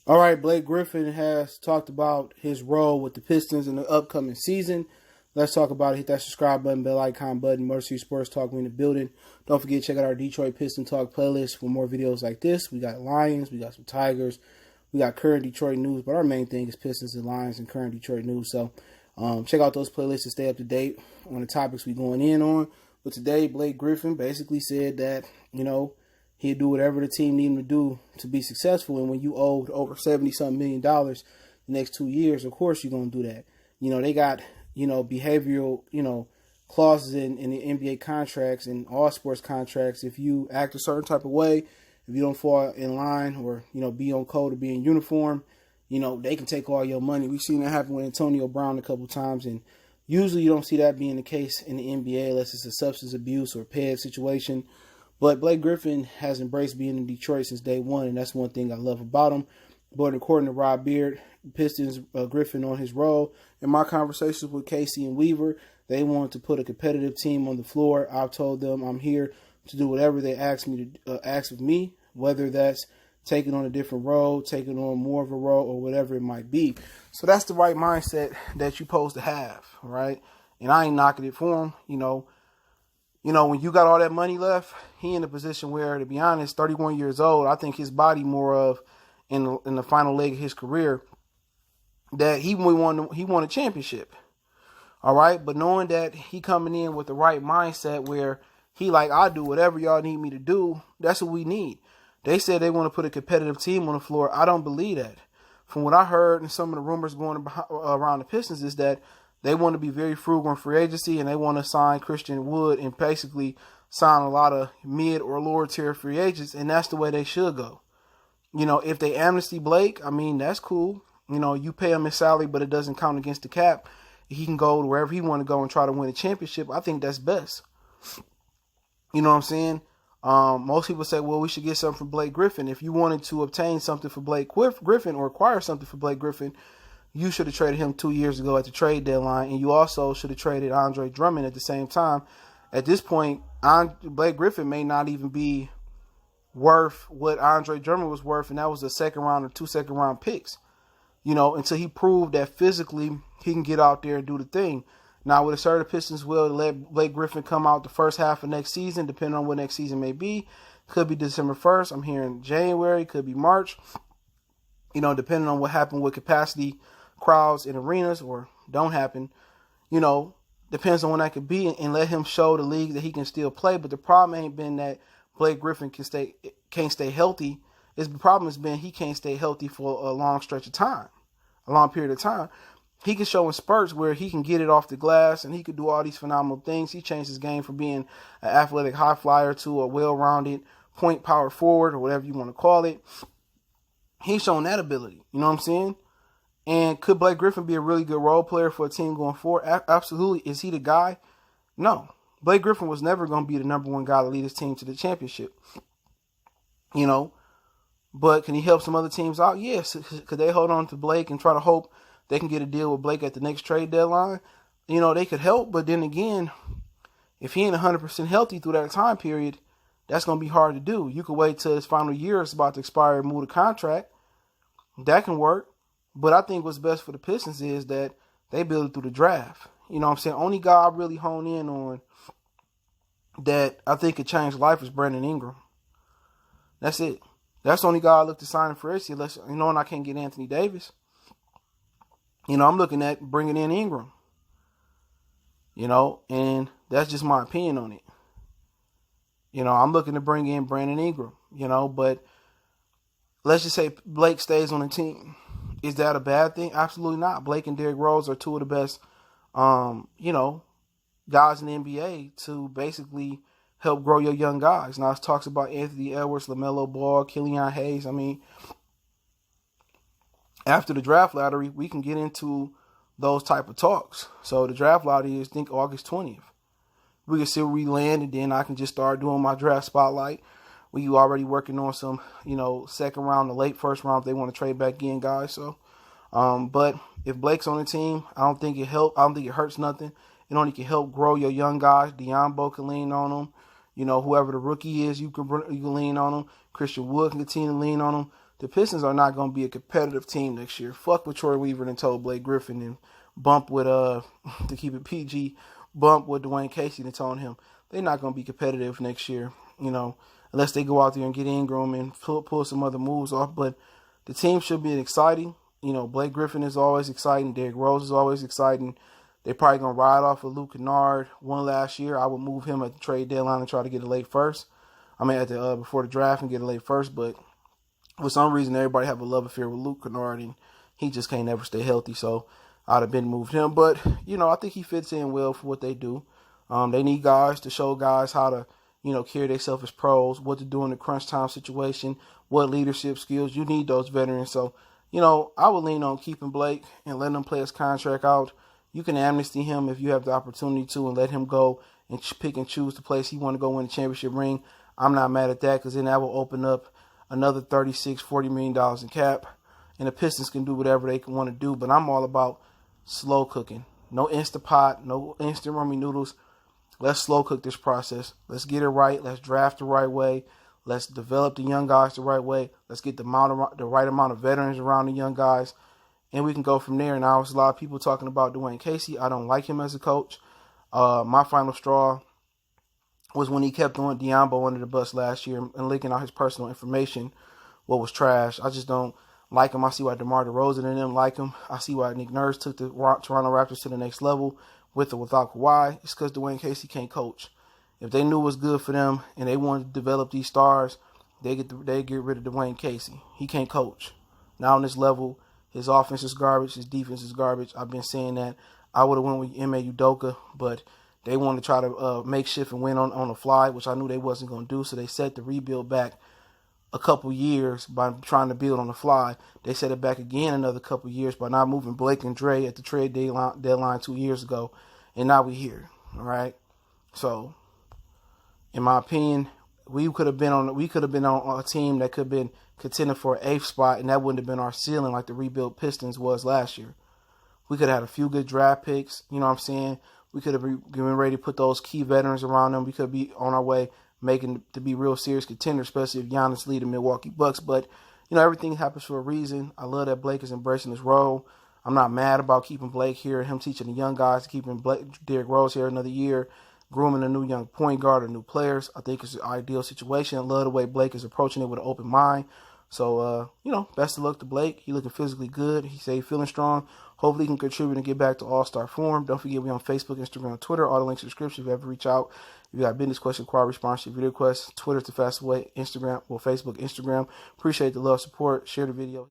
All right, Blake Griffin has talked about his role with the Pistons in the upcoming season. Let's talk about it. Hit that subscribe button, bell icon button. Mercy Sports Talk, we in the building. Don't forget to check out our Detroit Piston Talk playlist for more videos like this. We got Lions, we got some Tigers, we got current Detroit news, but our main thing is Pistons and Lions and current Detroit news. So check out those playlists to stay up to date on the topics we're going in on. But today, Blake Griffin basically said that, he'd do whatever the team need him to do to be successful. And when you owed over $70-something million the next 2 years, of course you're going to do that. They got, behavioral, clauses in the NBA contracts and all sports contracts. If you act a certain type of way, if you don't fall in line or, be on code or be in uniform, they can take all your money. We've seen that happen with Antonio Brown a couple of times. And usually you don't see that being the case in the NBA unless it's a substance abuse or PED situation. But Blake Griffin has embraced being in Detroit since day one, and that's one thing I love about him. But according to Rob Beard, Pistons Griffin on his role, in my conversations with Casey and Weaver, they wanted to put a competitive team on the floor. I've told them I'm here to do whatever they ask of me, whether that's taking on a different role, taking on more of a role, or whatever it might be. So that's the right mindset that you're supposed to have, right? And I ain't knocking it for him, when you got all that money left, he in a position where, to be honest, 31 years old, I think his body more of in the final leg of his career that he won a championship. All right, but knowing that he coming in with the right mindset where he like, I'll do whatever y'all need me to do. That's what we need. They said they want to put a competitive team on the floor. I don't believe that. From what I heard and some of the rumors going around the Pistons is that they want to be very frugal in free agency, and they want to sign Christian Wood and basically sign a lot of mid or lower tier free agents, and that's the way they should go. If they amnesty Blake, that's cool. You pay him his salary, but it doesn't count against the cap. He can go to wherever he want to go and try to win a championship. I think that's best. You know what I'm saying? Most people say, well, we should get something for Blake Griffin. If you wanted to obtain something for Blake Griffin or acquire something for Blake Griffin, you should have traded him 2 years ago at the trade deadline, and you also should have traded Andre Drummond at the same time. At this point, Blake Griffin may not even be worth what Andre Drummond was worth, and that was a second round or 2 second round picks. Until he proved that physically he can get out there and do the thing. Now, with a certain Pistons will let Blake Griffin come out the first half of next season, depending on what next season may be. Could be December 1st. I'm hearing January. Could be March. Depending on what happened with capacity crowds in arenas or don't happen, depends on when that could be, and let him show the league that he can still play. But the problem ain't been that Blake Griffin can't stay healthy. The problem has been he can't stay healthy for a long stretch of time, a long period of time. He can show in spurts where he can get it off the glass and he could do all these phenomenal things. He changed his game from being an athletic high flyer to a well-rounded point power forward or whatever you want to call it. He's shown that ability. You know what I'm saying? And could Blake Griffin be a really good role player for a team going forward? Absolutely. Is he the guy? No. Blake Griffin was never going to be the number one guy to lead his team to the championship. But can he help some other teams out? Yes. Could they hold on to Blake and try to hope they can get a deal with Blake at the next trade deadline? They could help. But then again, if he ain't 100% healthy through that time period, that's going to be hard to do. You could wait till his final year is about to expire and move the contract. That can work. But I think what's best for the Pistons is that they build it through the draft. You know what I'm saying? Only guy I really hone in on that I think could change life is Brandon Ingram. That's it. That's the only guy I look to sign for us, unless, and I can't get Anthony Davis. I'm looking at bringing in Ingram. And that's just my opinion on it. I'm looking to bring in Brandon Ingram, but let's just say Blake stays on the team. Is that a bad thing? Absolutely not. Blake and Derrick Rose are two of the best, guys in the NBA to basically help grow your young guys. Now, it talks about Anthony Edwards, LaMelo Ball, Killian Hayes. After the draft lottery, we can get into those type of talks. So the draft lottery is, I think, August 20th. We can see where we land, and then I can just start doing my draft spotlight. We already working on some, second round, the late first round if they want to trade back in, guys. So, but if Blake's on the team, I don't think it hurts nothing. It only can help grow your young guys. Diambo can lean on them. Whoever the rookie is, you can lean on them. Christian Wood can continue to lean on them. the Pistons are not going to be a competitive team next year. Fuck what Troy Weaver and told Blake Griffin, and bump with to keep it PG, bump with Dwayne Casey and told him they're not going to be competitive next year. Unless they go out there and get Ingram and pull some other moves off. But the team should be exciting. Blake Griffin is always exciting. Derrick Rose is always exciting. They're probably going to ride off of Luke Kennard one last year. I would move him at the trade deadline and try to get a late first. Before the draft and get a late first. But for some reason, everybody have a love affair with Luke Kennard, and he just can't never stay healthy. So I'd have been moved him. But, I think he fits in well for what they do. They need guys to show guys how to, carry themselves as pros, what to do in the crunch time situation, what leadership skills. You need those veterans. So, I would lean on keeping Blake and letting him play his contract out. You can amnesty him if you have the opportunity to and let him go and pick and choose the place he want to go win the championship ring. I'm not mad at that because then that will open up another $40 million in cap. And the Pistons can do whatever they want to do. But I'm all about slow cooking. No Instapot, no instant rummy noodles. Let's slow cook this process. Let's get it right. Let's draft the right way. Let's develop the young guys the right way. Let's get the right amount of veterans around the young guys. And we can go from there. Now, there's a lot of people talking about Dwayne Casey. I don't like him as a coach. My final straw was when he kept throwing Diambo under the bus last year and leaking out his personal information, what was trash. I just don't like him. I see why DeMar DeRozan and them like him. I see why Nick Nurse took the Toronto Raptors to the next level with or without Kawhi. It's because Dwayne Casey can't coach. If they knew it was good for them and they wanted to develop these stars, they get rid of Dwayne Casey. He can't coach. Now on this level, his offense is garbage. His defense is garbage. I've been saying that. I would have went with Ime Udoka, but they wanted to try to make shift and win on the fly, which I knew they wasn't going to do. So they set the rebuild back a couple years by trying to build on the fly. They set it back again another couple years by not moving Blake and Dre at the trade deadline 2 years ago. And now we're here. All right. So, in my opinion, we could have been on a team that could have been contending for an 8th spot, and that wouldn't have been our ceiling like the rebuilt Pistons was last year. We could have had a few good draft picks. You know what I'm saying? We could have been ready to put those key veterans around them. We could be on our way making to be real serious contenders, especially if Giannis lead the Milwaukee Bucks. But, everything happens for a reason. I love that Blake is embracing his role. I'm not mad about keeping Blake here and him teaching the young guys, keeping Derrick Rose here another year, grooming a new young point guard or new players. I think it's an ideal situation. I love the way Blake is approaching it with an open mind. So, best of luck to Blake. He looking physically good. He say he's feeling strong. Hopefully he can contribute and get back to all-star form. Don't forget we're on Facebook, Instagram, Twitter. All the links in the description if you ever reach out. If you got business question, inquiry, response, video requests, Twitter's the fastest way. Facebook, Instagram. Appreciate the love, support. Share the video.